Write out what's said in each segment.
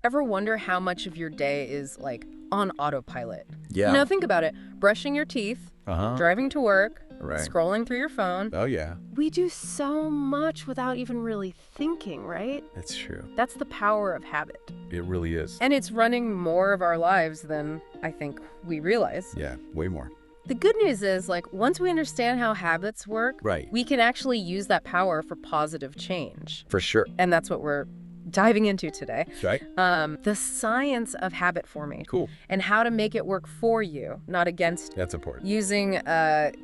Ever wonder how much of your day is, like, on autopilot? Yeah. Now, think about it. Brushing your teeth, Uh-huh. driving to work, Right. scrolling through your phone. Oh, yeah. We do so much without even really thinking, right? That's true. That's the power of habit. It really is. And it's running more of our lives than I think we realize. Yeah, way more. The good news is, like, once we understand how habits work, Right. we can actually use that power for positive change. For sure. And that's what we're diving into today. Right? The science of habit formation. Cool. And how to make it work for you, not against you. That's important. Using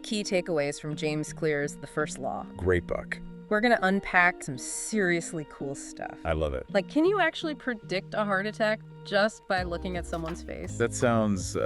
key takeaways from James Clear's The First Law. Great book. We're going to unpack some seriously cool stuff. I love it. Like, can you actually predict a heart attack just by looking at someone's face? That sounds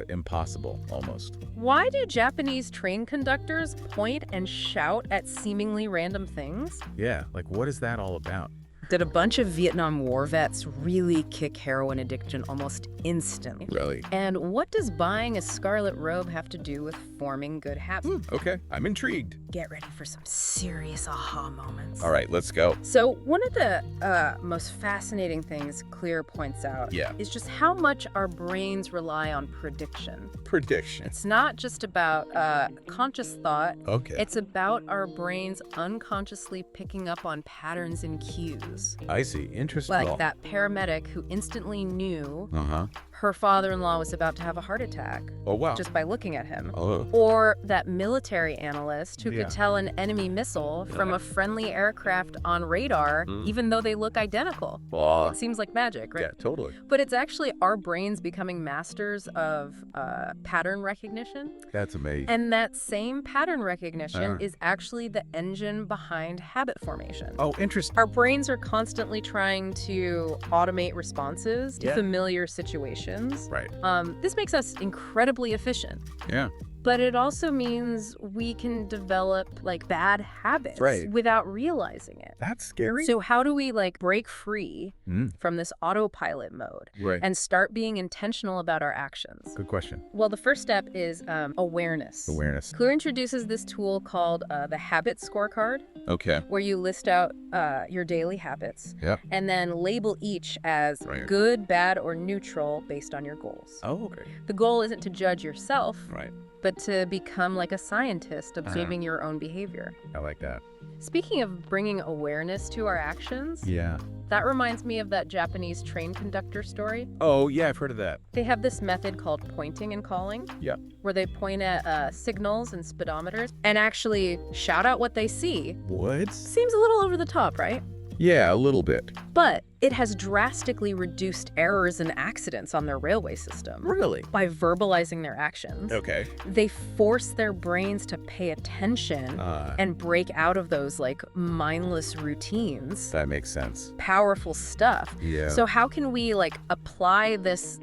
impossible, almost. Why do Japanese train conductors point and shout at seemingly random things? Yeah, like what is that all about? Did a bunch of Vietnam War vets really kick heroin addiction almost instantly? Really? And what does buying a scarlet robe have to do with forming good habits? Okay, I'm intrigued. Get ready for some serious aha moments. All right, let's go. So one of the most fascinating things Clear points out is just how much our brains rely on prediction. Prediction. It's not just about conscious thought. Okay. It's about our brains unconsciously picking up on patterns and cues. I see. Interesting. Like that paramedic who instantly knew Uh-huh. her father-in-law was about to have a heart attack Oh, wow. just by looking at him. Oh. Or that military analyst who Yeah. could tell an enemy missile from a friendly aircraft on radar, even though they look identical. Oh. It seems like magic, right? Yeah, totally. But it's actually our brains becoming masters of pattern recognition. That's amazing. And that same pattern recognition Uh. is actually the engine behind habit formation. Oh, interesting. Our brains are constantly trying to automate responses to Yeah. familiar situations. Right. This makes us incredibly efficient. Yeah. But it also means we can develop like bad habits Right. without realizing it. That's scary. So how do we like break free Mm. from this autopilot mode Right. and start being intentional about our actions? Good question. Well, the first step is awareness. Awareness. Clear introduces this tool called the habit scorecard, Okay. where you list out your daily habits Yep. and then label each as Right. good, bad, or neutral based on your goals. Oh, okay. The goal isn't to judge yourself, Right. but to become like a scientist observing your own behavior. I like that. Speaking of bringing awareness to our actions, Yeah. that reminds me of that Japanese train conductor story. Oh, yeah, I've heard of that. They have this method called pointing and calling, Yeah. where they point at signals and speedometers and actually shout out what they see. What? Seems a little over the top, right? Yeah, a little bit. But it has drastically reduced errors and accidents on their railway system. Really? By verbalizing their actions, Okay. they force their brains to pay attention and break out of those like mindless routines. That makes sense. Powerful stuff. Yeah. So how can we like apply this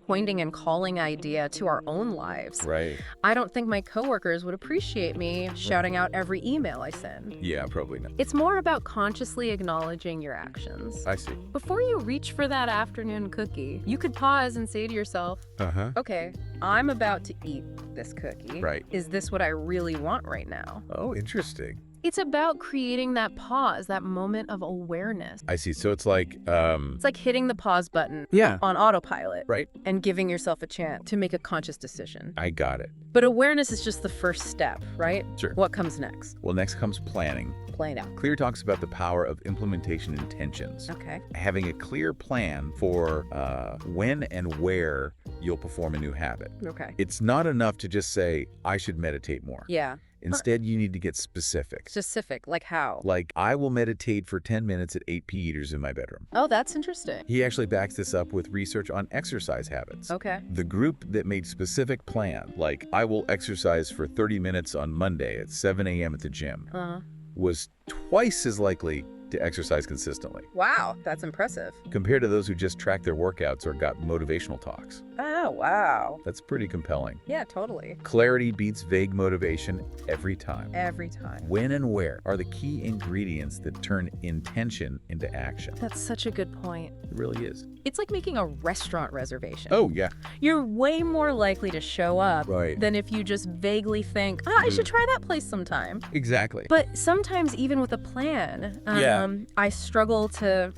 pointing and calling idea to our own lives? Right. I don't think my coworkers would appreciate me shouting out every email I send. Yeah, probably not. It's more about consciously acknowledging your actions. I see. Before you reach for that afternoon cookie, you could pause and say to yourself, Uh-huh. okay, I'm about to eat this cookie. Right. Is this what I really want right now? Oh, interesting. It's about creating that pause, that moment of awareness. I see. So it's like, It's like hitting the pause button yeah. on autopilot Right. and giving yourself a chance to make a conscious decision. I got it. But awareness is just the first step, right? Sure. What comes next? Well, next comes planning. Play it out. Clear talks about the power of implementation intentions. Okay. Having a clear plan for when and where you'll perform a new habit. Okay. It's not enough to just say, I should meditate more. Yeah. Instead, you need to get specific. Specific, like how? Like, I will meditate for 10 minutes at 8 p.m. in my bedroom. Oh, that's interesting. He actually backs this up with research on exercise habits. Okay. The group that made specific plan, like I will exercise for 30 minutes on Monday at 7 a.m. at the gym, was twice as likely to exercise consistently Wow, that's impressive. compared to those who just tracked their workouts or got motivational talks. Oh, Oh, wow. That's pretty compelling. Yeah, totally. Clarity beats vague motivation every time. Every time. When and where are the key ingredients that turn intention into action? That's such a good point. It really is. It's like making a restaurant reservation. Oh, yeah. You're way more likely to show up Right. than if you just vaguely think, I should try that place sometime. Exactly. But sometimes even with a plan, I struggle to,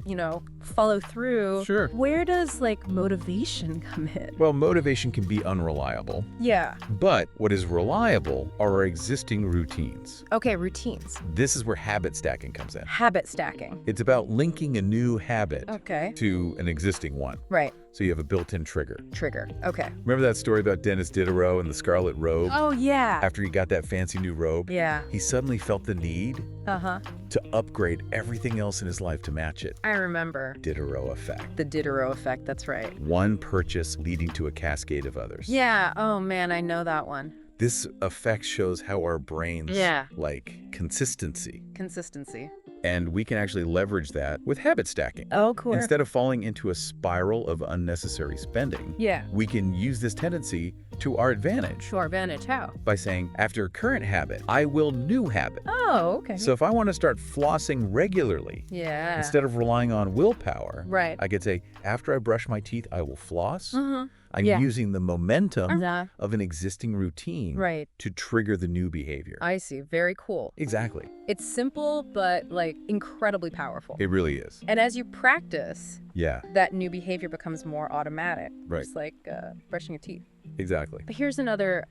follow through. Sure. Where does motivation come in? Well, motivation can be unreliable, Yeah. but what is reliable are our existing routines. Okay, routines. This is where habit stacking comes in. Habit stacking. It's about linking a new habit Okay. to an existing one. Right. So you have a built-in trigger. Trigger. Okay. Remember that story about Dennis Diderot and the scarlet robe? Oh, yeah. After he got that fancy new robe, Yeah. he suddenly felt the need Uh-huh. to upgrade everything else in his life to match it. I remember. Diderot effect. The Diderot effect, that's right. One purchase leading to a cascade of others. Yeah. Oh, man, I know that one. This effect shows how our brains like consistency. Consistency. And we can actually leverage that with habit stacking. Oh, cool. Instead of falling into a spiral of unnecessary spending, Yeah. we can use this tendency to our advantage To our advantage, how? by saying, after current habit, I will new habit. Oh, okay. So if I want to start flossing regularly, Yeah. instead of relying on willpower, Right. I could say, after I brush my teeth, I will floss. Uh-huh. I'm Yeah. using the momentum Uh-huh. of an existing routine Right. to trigger the new behavior. I see. Very cool. Exactly. It's simple, but incredibly powerful. It really is. And as you practice, Yeah, that new behavior becomes more automatic. Right. Just like brushing your teeth. exactly. But here's another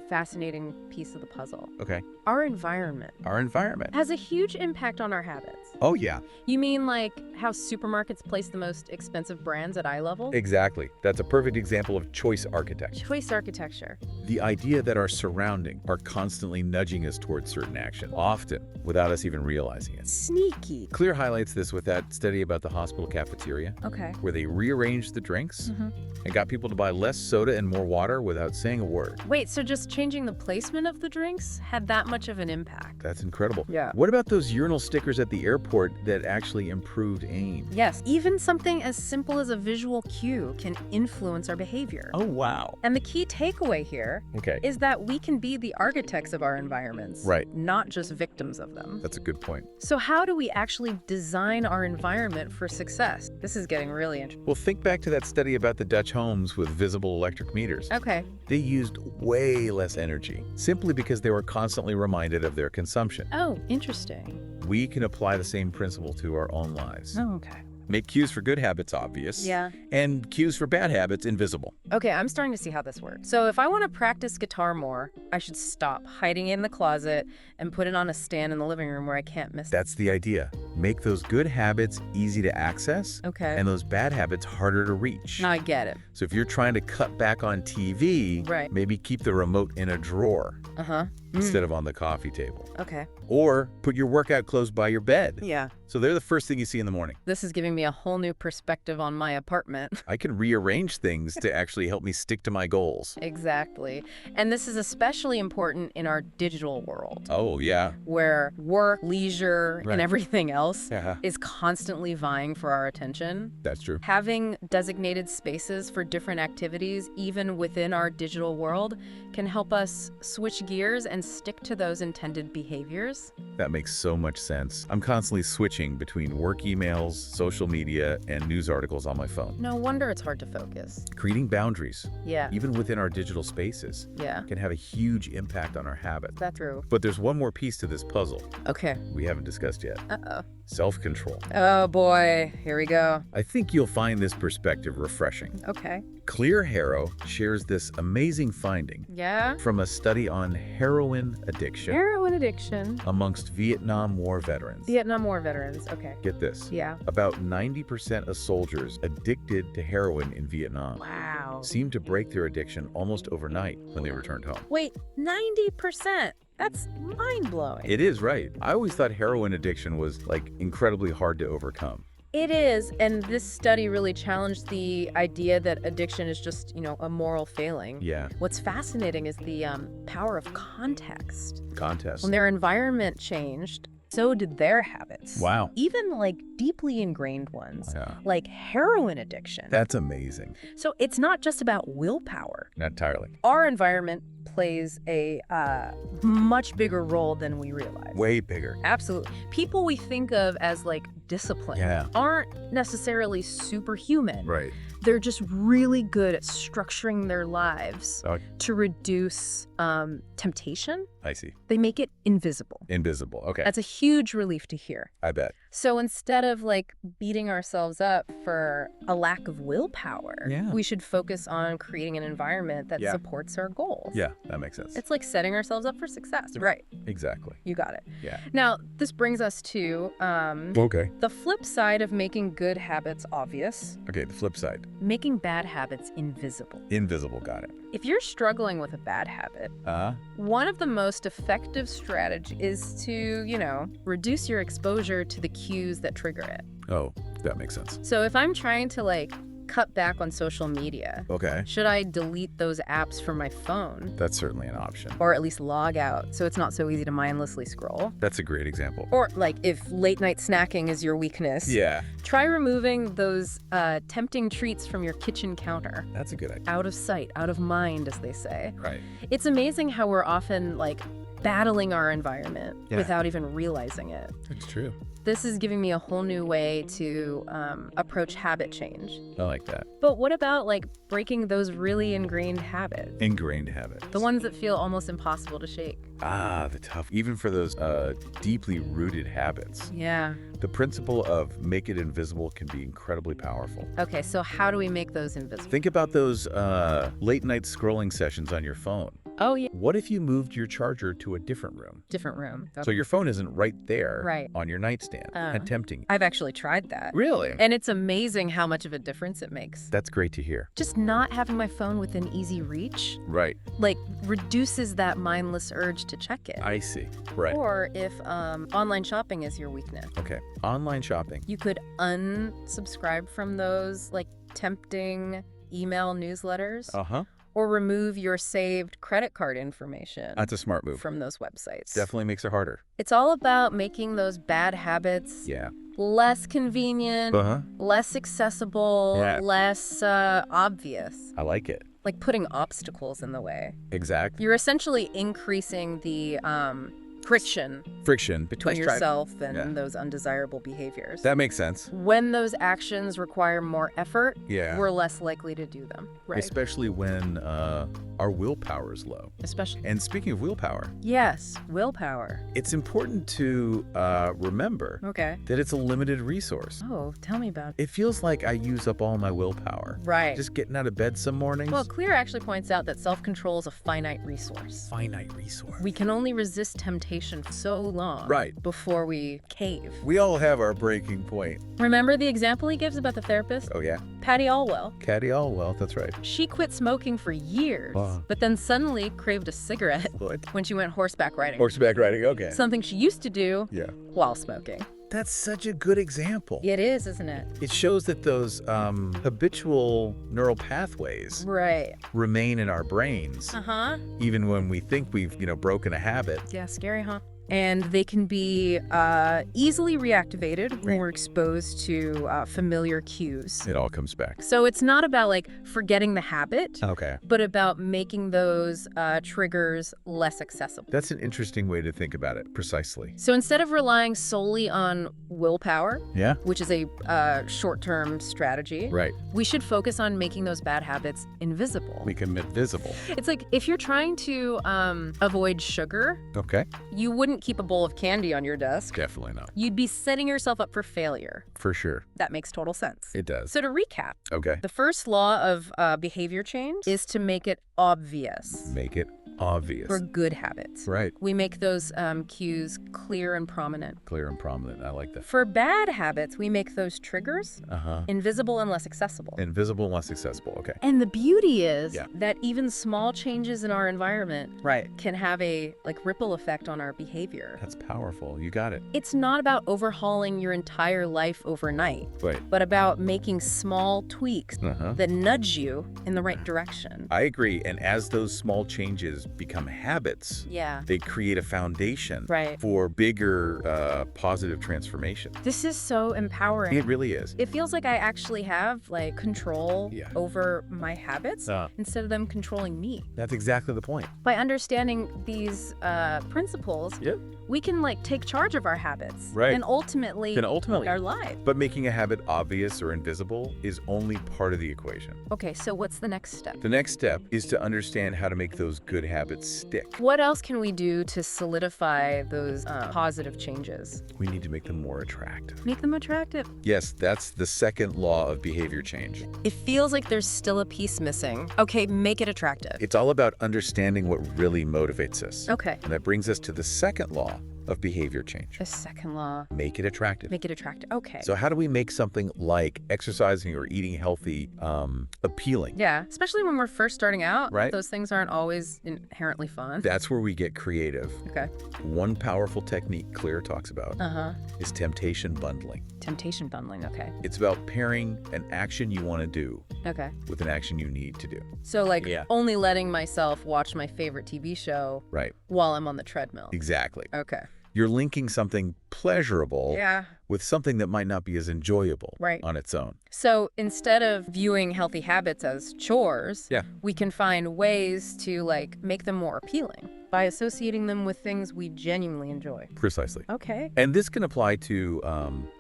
fascinating piece of the puzzle. Okay. Our environment Our environment. has a huge impact on our habits. Oh, yeah. You mean like how supermarkets place the most expensive brands at eye level? Exactly. That's a perfect example of choice architecture. Choice architecture. The idea that our surroundings are constantly nudging us towards certain action, often without us even realizing it. Sneaky. Clear highlights this with that study about the hospital cafeteria, Okay. where they rearranged the drinks Mhm. and got people to buy less soda and more water without saying a word. Wait, so just changing the placement of the drinks had that much of an impact? That's incredible. Yeah. What about those urinal stickers at the airport that actually improved aim? Yes, even something as simple as a visual cue can influence our behavior. Oh, wow. And the key takeaway here Okay. is that we can be the architects of our environments, Right. not just victims of them. That's a good point. So how do we actually design our environment for success? This is getting really interesting. Well, think back to that study about the Dutch homes with visible electric meters. Okay. They used way less energy, simply because they were constantly reminded of their consumption. Oh, interesting. We can apply the same principle to our own lives. Oh, okay. Make cues for good habits obvious, Yeah. and cues for bad habits invisible. Okay, I'm starting to see how this works. So if I want to practice guitar more, I should stop hiding it in the closet and put it on a stand in the living room where I can't miss it. That's the idea. Make those good habits easy to access, Okay. and those bad habits harder to reach. I get it. So if you're trying to cut back on TV, Right. maybe keep the remote in a drawer Uh-huh. instead of on the coffee table. Okay. Or put your workout clothes by your bed. Yeah. So they're the first thing you see in the morning. This is giving me a whole new perspective on my apartment. I can rearrange things to actually help me stick to my goals. Exactly. And this is especially important in our digital world, Oh, yeah. where work, leisure, Right. and everything else Yeah, is constantly vying for our attention. that's true. Having designated spaces for different activities, even within our digital world, can help us switch gears and stick to those intended behaviors. That makes so much sense. I'm constantly switching between work emails, social media, and news articles on my phone. No wonder it's hard to focus. Creating boundaries, Yeah. even within our digital spaces, Yeah. can have a huge impact on our habits. That's true. But there's one more piece to this puzzle Okay. we haven't discussed yet. Uh-oh. Self-control. Oh boy. Here we go. I think you'll find this perspective refreshing. Okay. Clear Harrow shares this amazing finding Yeah. from a study on heroin addiction Heroin addiction. amongst Vietnam War veterans. Vietnam War veterans. Okay. Get this. Yeah. About 90% of soldiers addicted to heroin in Vietnam Wow. seemed to break their addiction almost overnight when they returned home. Wait, 90%. That's mind-blowing. It is right. I always thought heroin addiction was incredibly hard to overcome. It is, and this study really challenged the idea that addiction is just, a moral failing. Yeah. What's fascinating is the power of context. Contest. When their environment changed, so did their habits. Wow. Even like deeply ingrained ones, Yeah. like heroin addiction. That's amazing. So it's not just about willpower. Not entirely. Our environment plays a much bigger role than we realize. Way bigger. Absolutely. People we think of as like disciplined aren't necessarily superhuman. Right. They're just really good at structuring their lives to reduce temptation. I see. They make it invisible. Invisible. Okay. That's a huge relief to hear. I bet. So instead of like beating ourselves up for a lack of willpower, we should focus on creating an environment that supports our goals. Yeah, that makes sense. It's like setting ourselves up for success. Right. Exactly. You got it. Yeah. Now, this brings us to Okay. the flip side of making good habits obvious. Okay, the flip side. Making bad habits invisible. Invisible, got it. If you're struggling with a bad habit, one of the most effective strategies is to, reduce your exposure to the cues that trigger it. Oh, that makes sense. So if I'm trying to like cut back on social media, should I delete those apps from my phone? That's certainly an option. Or at least log out so it's not so easy to mindlessly scroll? That's a great example. Or like if late night snacking is your weakness, try removing those tempting treats from your kitchen counter. That's a good idea. Out of sight, out of mind, as they say. Right. It's amazing how we're often like battling our environment without even realizing it. It's true. This is giving me a whole new way to approach habit change. I like that. But what about like breaking those really ingrained habits? Ingrained habits. The ones that feel almost impossible to shake. The tough, even for those deeply rooted habits. Yeah. The principle of make it invisible can be incredibly powerful. Okay, so how do we make those invisible? Think about those late night scrolling sessions on your phone. Oh, yeah. What if you moved your charger to a different room? Different room. So your phone isn't right there Right. on your nightstand and tempting you. I've actually tried that. Really? And it's amazing how much of a difference it makes. That's great to hear. Just not having my phone within easy reach, Right. like, reduces that mindless urge to check it. I see. Right. Or if online shopping is your weakness, Okay. Online shopping. you could unsubscribe from those, like, tempting email newsletters. Or remove your saved credit card information That's a smart move. from those websites. Definitely makes it harder. It's all about making those bad habits less convenient, less accessible, less obvious. I like it. Like putting obstacles in the way. Exactly. You're essentially increasing the friction between yourself and those undesirable behaviors. That makes sense. When those actions require more effort, Yeah. we're less likely to do them. Right. Especially when our willpower is low. Especially. And speaking of willpower, Yes, willpower. it's important to remember Okay. that it's a limited resource. Oh, tell me about it. It feels like I use up all my willpower. Right. Just getting out of bed some mornings. Well, Clear actually points out that self-control is a finite resource. Finite resource. We can only resist temptation so long before we cave. We all have our breaking point. Remember the example he gives about the therapist? Oh, yeah. Patty Allwell. Caddy Allwell, that's right. She quit smoking for years, Wow. but then suddenly craved a cigarette What? when she went horseback riding. Horseback riding, okay. Something she used to do while smoking. That's such a good example. It is, isn't it? It shows that those habitual neural pathways remain in our brains, even when we think we've, broken a habit. Yeah, scary, huh? And they can be easily reactivated when we're exposed to familiar cues. It all comes back. So it's not about like forgetting the habit, but about making those triggers less accessible. That's an interesting way to think about it, precisely. So instead of relying solely on willpower, which is a short-term strategy, we should focus on making those bad habits invisible. Make them invisible. It's like if you're trying to avoid sugar, you wouldn't keep a bowl of candy on your desk. Definitely not. You'd be setting yourself up for failure. For sure. That makes total sense. It does. So to recap, the first law of behavior change is to make it obvious. Make it obvious. For good habits. Right. We make those cues clear and prominent. Clear and prominent. I like that. For bad habits, we make those triggers invisible and less accessible. Invisible and less accessible. Okay. And the beauty is that even small changes in our environment can have a ripple effect on our behavior. That's powerful. You got it. It's not about overhauling your entire life overnight, but about making small tweaks that nudge you in the right direction. I agree. And as those small changes things become habits, Yeah. they create a foundation Right. for bigger positive transformation. This is so empowering. It really is. It feels like I actually have like control Yeah. over my habits instead of them controlling me. That's exactly the point. By understanding these principles, Yep. we can like take charge of our habits Right. and ultimately our lives. But making a habit obvious or invisible is only part of the equation. Okay, so what's the next step? The next step is to understand how to make those good habits stick. What else can we do to solidify those positive changes? We need to make them more attractive. Make them attractive. Yes, that's the second law of behavior change. It feels like there's still a piece missing. Okay, make it attractive. It's all about understanding what really motivates us. Okay. And that brings us to the second law of behavior change. The second law. Make it attractive. Make it attractive. Okay. So how do we make something like exercising or eating healthy appealing? Yeah, especially when we're first starting out. Right. Those things aren't always inherently fun. That's where we get creative. Okay. One powerful technique Clear talks about Uh-huh. is temptation bundling. Temptation bundling. Okay. It's about pairing an action you want to do Okay. with an action you need to do. So like Yeah. only letting myself watch my favorite TV show Right. while I'm on the treadmill. Exactly. Okay. You're linking something pleasurable Yeah. with something that might not be as enjoyable Right. on its own. So instead of viewing healthy habits as chores, Yeah. we can find ways to like make them more appealing by associating them with things we genuinely enjoy. Precisely. Okay. And this can apply to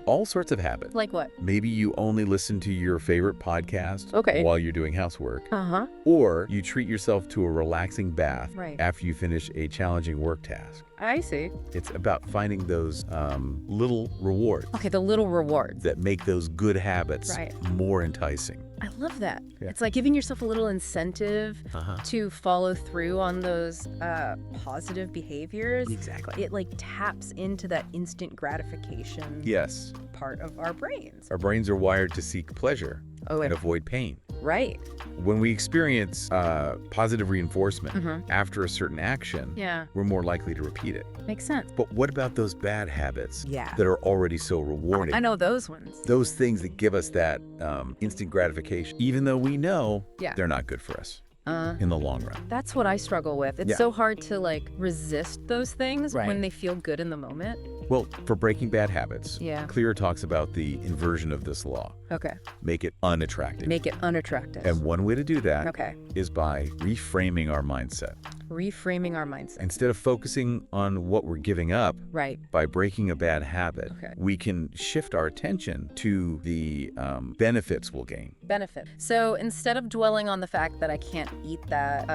all sorts of habits. Like what? Maybe you only listen to your favorite podcast Okay. while you're doing housework, Uh-huh. or you treat yourself to a relaxing bath Right. after you finish a challenging work task. I see. It's about finding those little rewards Okay, the little rewards. that make those good habits Right. more enticing. I love that. Yeah. It's like giving yourself a little incentive Uh-huh. to follow through on those positive behaviors. Exactly. It like taps into that instant gratification Yes. part of our brains. Our brains are wired to seek pleasure Oh, and avoid pain. right. When we experience positive reinforcement Mhm. after a certain action, Yeah, we're more likely to repeat it. makes sense. But what about those bad habits Yeah. that are already so rewarding? I know those ones. Those things that give us that instant gratification, even though we know Yeah. they're not good for us Uh, in the long run. that's what I struggle with. It's Yeah. so hard to like resist those things Right. when they feel good in the moment. Well, for breaking bad habits, Yeah. Clear talks about the inversion of this law. Okay. Make it unattractive. Make it unattractive. And one way to do that Okay. is by reframing our mindset. Reframing our mindset. Instead of focusing on what we're giving up Right. by breaking a bad habit, Okay. we can shift our attention to the benefits we'll gain. Benefit. So instead of dwelling on the fact that I can't eat that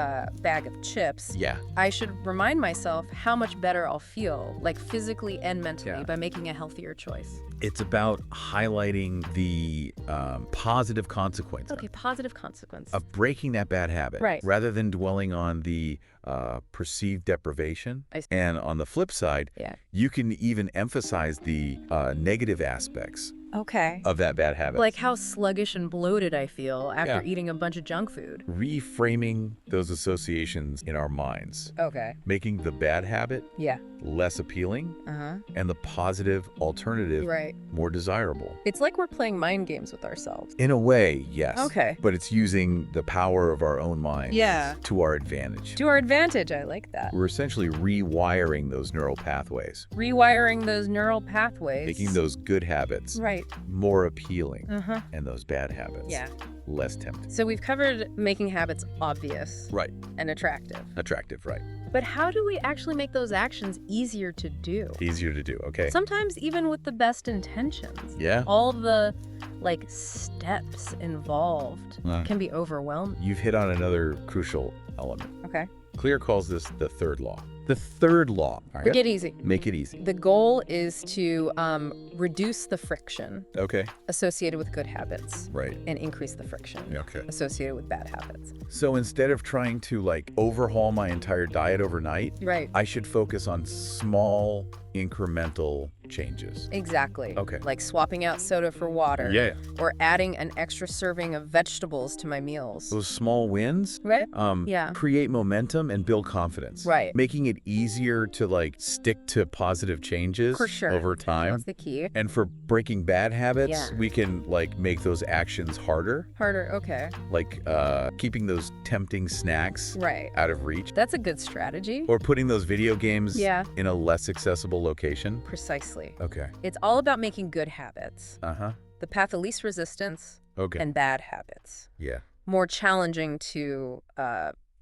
bag of chips, Yeah. I should remind myself how much better I'll feel, like physically and mentally, Yeah. by making a healthier choice. It's about highlighting the positive consequence Okay, positive consequence. of breaking that bad habit, Right. rather than dwelling on the perceived deprivation. I see. And on the flip side, Yeah. you can even emphasize the negative aspects Okay. of that bad habit. Like how sluggish and bloated I feel after Yeah. eating a bunch of junk food. reframing those associations in our minds, Okay. making the bad habit Yeah. less appealing Uh-huh. and the positive alternative Right. more desirable. It's like we're playing mind games with ourselves. In a way, yes. Okay. But it's using the power of our own minds Yeah. to our advantage. To our advantage, I like that. We're essentially rewiring those neural pathways, Rewiring those neural pathways. making those good habits Right. more appealing Uh-huh. and those bad habits Yeah. less tempting. So we've covered making habits obvious Right. and attractive. Attractive, right. But how do we actually make those actions easier to do? Easier to do, okay? Sometimes even with the best intentions. Yeah. All the like steps involved Uh. can be overwhelming. You've hit on another crucial element. Okay. Clear calls this the third law. The third law. All right? Make it easy. Make it easy. The goal is to reduce the friction Okay. associated with good habits Right. and increase the friction Okay. associated with bad habits. So instead of trying to like overhaul my entire diet overnight, Right. I should focus on small incremental changes. Exactly. Okay. Like swapping out soda for water. Yeah. Or adding an extra serving of vegetables to my meals. Those small wins Right? Yeah. create momentum and build confidence. Right. Making it easier to like stick to positive changes For sure. over time. That's the key. And for breaking bad habits, Yeah. we can like make those actions harder, Harder, okay. like keeping those tempting snacks Right. out of reach, That's a good strategy. or putting those video games Yeah. in a less accessible location. Precisely. Okay. It's all about making good habits. Uh-huh. The path of least resistance Okay. and bad habits. Yeah. More challenging to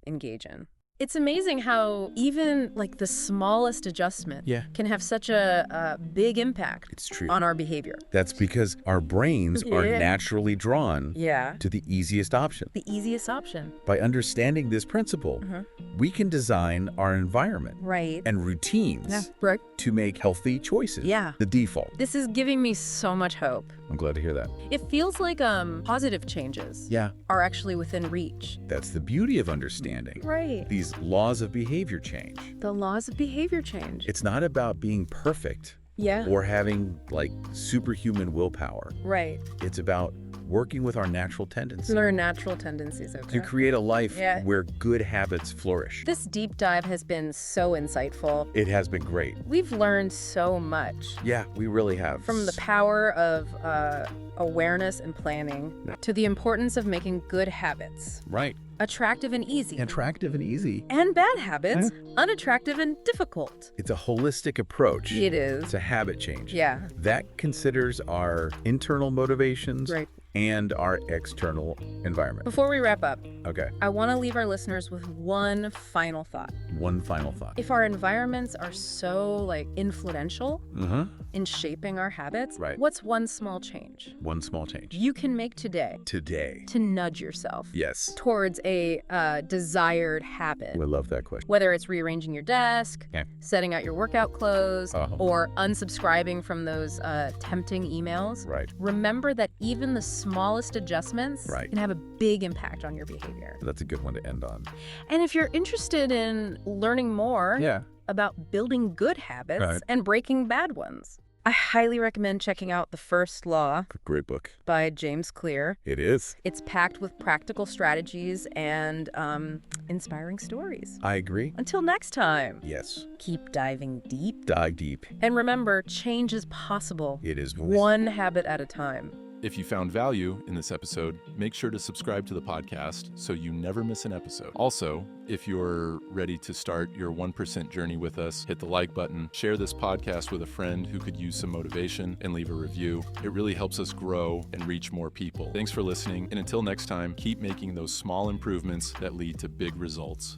engage in. It's amazing how even like the smallest adjustment Yeah. can have such a big impact It's true. on our behavior. That's because our brains are Yeah. naturally drawn Yeah. to the easiest option. The easiest option. By understanding this principle, Mhm. we can design our environment Right. and routines Yeah. Right. to make healthy choices. Yeah. The default. This is giving me so much hope. I'm glad to hear that. It feels like positive changes Yeah. are actually within reach. That's the beauty of understanding Right. these laws of behavior change. The laws of behavior change. It's not about being perfect Yeah. or having like superhuman willpower. Right. It's about working with our natural tendencies Our natural tendencies. Okay. to create a life Yeah. where good habits flourish. This deep dive has been so insightful. It has been great. We've learned so much. Yeah, we really have. From the power of awareness and planning to the importance of making good habits Right. attractive and easy, Attractive and easy. and bad habits unattractive and difficult. It's a holistic approach It is. to habit change. Yeah. That considers our internal motivations Right. and our external environment. Before we wrap up, Okay. I want to leave our listeners with one final thought. One final thought. If our environments are so influential Uh-huh. in shaping our habits, Right. what's one small change One small change. you can make today Today. to nudge yourself Yes. towards a desired habit? I love that question. Whether it's rearranging your desk, Okay. setting out your workout clothes, Uh-huh. or unsubscribing from those tempting emails, Right. remember that even the smallest adjustments Right. can have a big impact on your behavior. That's a good one to end on. And if you're interested in learning more Yeah. about building good habits Right. and breaking bad ones, I highly recommend checking out The First Law Great book. by James Clear. It is. It's packed with practical strategies and inspiring stories. I agree. Until next time, Yes. keep diving deep. Dive deep. And remember, change is possible, It is. one habit at a time. If you found value in this episode, make sure to subscribe to the podcast so you never miss an episode. Also, if you're ready to start your 1% journey with us, hit the like button, share this podcast with a friend who could use some motivation, and leave a review. It really helps us grow and reach more people. Thanks for listening, and until next time, keep making those small improvements that lead to big results.